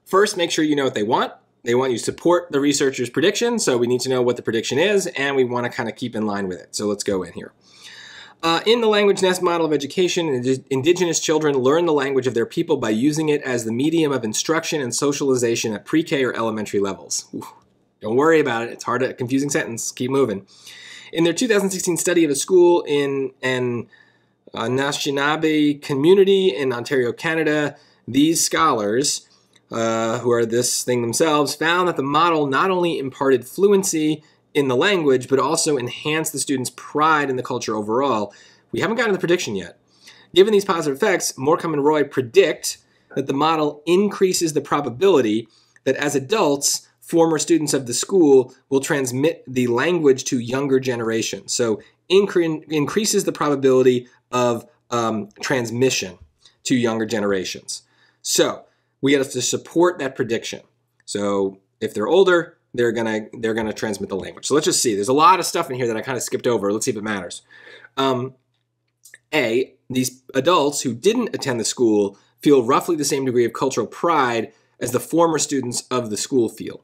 First, make sure you know what they want. They want you to support the researcher's prediction, so we need to know what the prediction is, and we want to kind of keep in line with it. So let's go in here. In the language nest model of education, indigenous children learn the language of their people by using it as the medium of instruction and socialization at pre-K or elementary levels. Ooh, don't worry about it. It's hard, a confusing sentence. Keep moving. In their 2016 study of a school in an Anishinaabe community in Ontario, Canada, these scholars, who are this thing themselves, found that the model not only imparted fluency in the language, but also enhanced the students' pride in the culture overall. We haven't gotten to the prediction yet. Given these positive effects, Morecambe and Roy predict that the model increases the probability that as adults, former students of the school will transmit the language to younger generations. So increases the probability of transmission to younger generations. So we have to support that prediction. So if they're older, they're gonna transmit the language. So let's just see. There's a lot of stuff in here that I kind of skipped over. Let's see if it matters. A, these adults who didn't attend the school feel roughly the same degree of cultural pride as the former students of the school feel.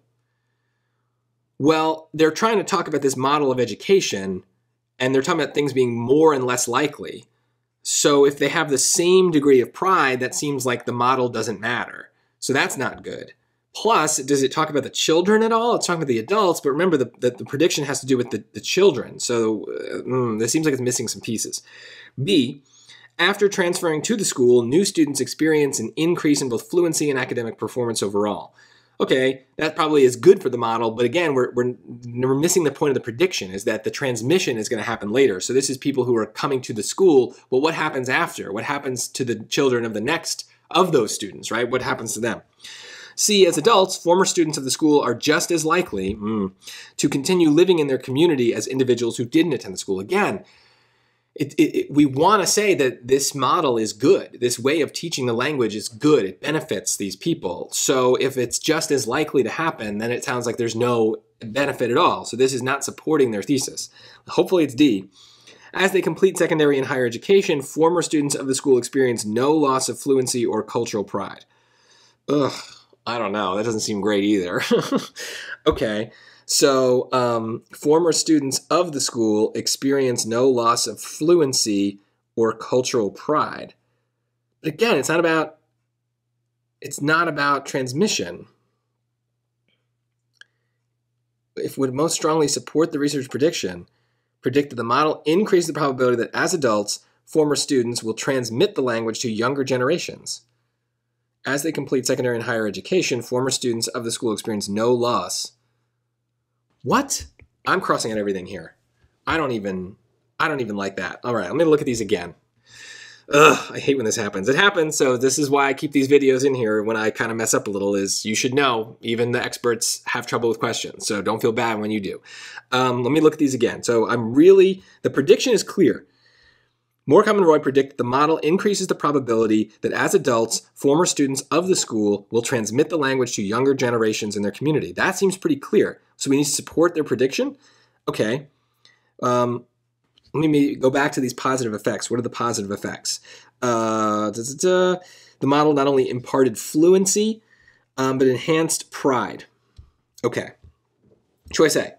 Well, they're trying to talk about this model of education, and they're talking about things being more and less likely. So if they have the same degree of pride, that seems like the model doesn't matter. So that's not good. Plus, does it talk about the children at all? It's talking about the adults, but remember that the prediction has to do with the children. So this seems like it's missing some pieces. B, after transferring to the school, new students experience an increase in both fluency and academic performance overall. Okay, that probably is good for the model, but again, we're missing the point of the prediction, is that the transmission is going to happen later. So this is people who are coming to the school. Well, what happens after? What happens to the children of the next of those students, right? What happens to them? C, as adults, former students of the school are just as likely to continue living in their community as individuals who didn't attend the school. Again, we want to say that this model is good. This way of teaching the language is good. It benefits these people. So if it's just as likely to happen, then it sounds like there's no benefit at all. So this is not supporting their thesis. Hopefully it's D. As they complete secondary and higher education, former students of the school experience no loss of fluency or cultural pride. Ugh. I don't know. That doesn't seem great either. Okay. So former students of the school experience no loss of fluency or cultural pride. But again, it's not about transmission. If would most strongly support the research prediction, predict that the model increases the probability that as adults, former students will transmit the language to younger generations. As they complete secondary and higher education, former students of the school experience no loss. What? I'm crossing out everything here. I don't even like that. All right, I'm gonna look at these again. Ugh, I hate when this happens. It happens, so this is why I keep these videos in here when I kind of mess up a little, is you should know, even the experts have trouble with questions, so don't feel bad when you do. Let me look at these again. So the prediction is clear. Morecambe and Roy predict the model increases the probability that as adults, former students of the school will transmit the language to younger generations in their community. That seems pretty clear. So we need to support their prediction? Okay. Let me go back to these positive effects. What are the positive effects? The model not only imparted fluency, but enhanced pride. Okay. Choice A.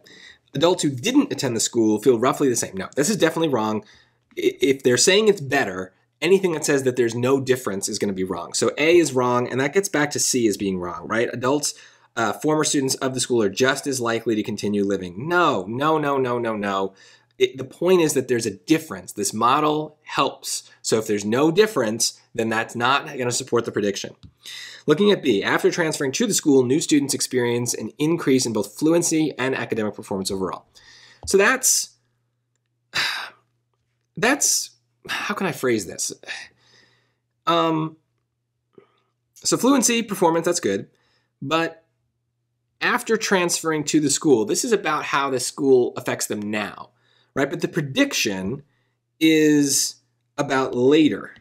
Adults who didn't attend the school feel roughly the same. No, this is definitely wrong. If they're saying it's better, anything that says that there's no difference is going to be wrong. So A is wrong, and that gets back to C as being wrong, right? Adults, former students of the school are just as likely to continue living. No. The point is that there's a difference. This model helps. So if there's no difference, then that's not going to support the prediction. Looking at B, after transferring to the school, new students experience an increase in both fluency and academic performance overall. So that's how can I phrase this? So fluency, performance, that's good. But after transferring to the school, this is about how the school affects them now, right? But the prediction is about later,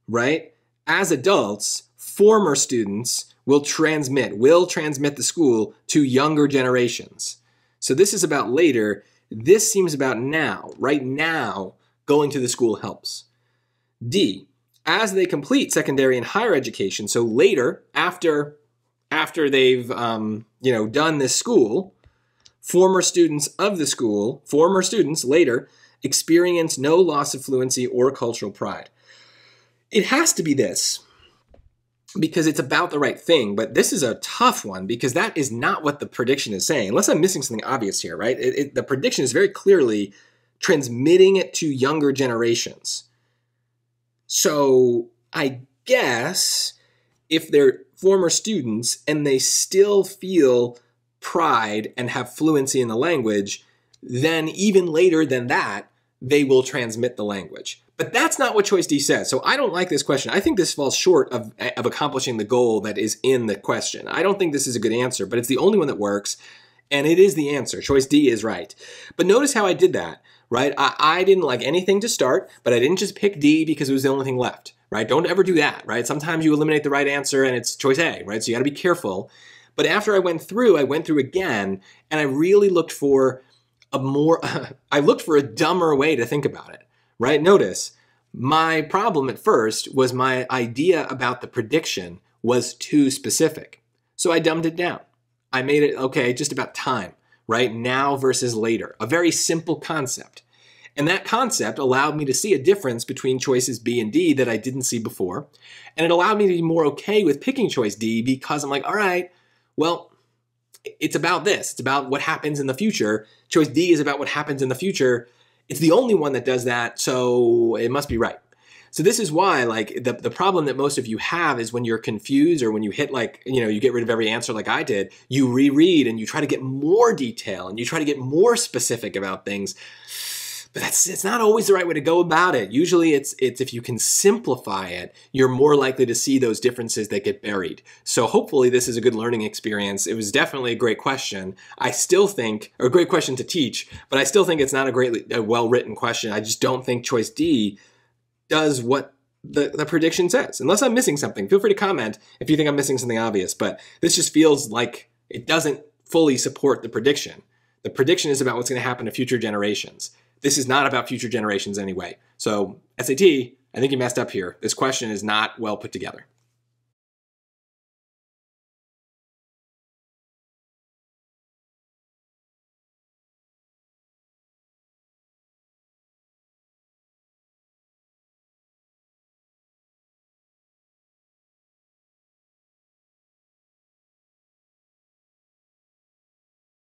right? As adults, former students will transmit the school to younger generations. So this is about later. This seems about now. Right now, going to the school helps. D, as they complete secondary and higher education, so later, after they've done this school, former students of the school, later, experience no loss of fluency or cultural pride. It has to be this, because it's about the right thing, but this is a tough one because that is not what the prediction is saying, unless I'm missing something obvious here, right? The prediction is very clearly transmitting it to younger generations. So I guess if they're former students and they still feel pride and have fluency in the language, then even later than that, they will transmit the language. But that's not what choice D says. So I don't like this question. I think this falls short of accomplishing the goal that is in the question. I don't think this is a good answer, but it's the only one that works, and it is the answer. Choice D is right. But notice how I did that, right? I didn't like anything to start, but I didn't just pick D because it was the only thing left, right? Don't ever do that, right? Sometimes you eliminate the right answer and it's choice A, right? So you got to be careful. But after I went through again, and I really looked for I looked for a dumber way to think about it, right? Notice, my problem at first was my idea about the prediction was too specific. So I dumbed it down. I made it, okay, just about time, right? Now versus later, a very simple concept. And that concept allowed me to see a difference between choices B and D that I didn't see before. And it allowed me to be more okay with picking choice D because I'm like, all right, well, it's about this. It's about what happens in the future. Choice D is about what happens in the future. It's the only one that does that, so it must be right. So this is why, like, the problem that most of you have is when you're confused or when you hit, like, you get rid of every answer like I did, you reread and you try to get more detail and you try to get more specific about things. But it's not always the right way to go about it. Usually it's if you can simplify it, you're more likely to see those differences that get buried. So hopefully this is a good learning experience. It was definitely a great question. I still think, or a great question to teach, but I still think it's not a well-written question. I just don't think choice D does what the prediction says. Unless I'm missing something, feel free to comment if you think I'm missing something obvious, but this just feels like it doesn't fully support the prediction. The prediction is about what's going to happen to future generations. This is not about future generations anyway. So SAT, I think you messed up here. This question is not well put together.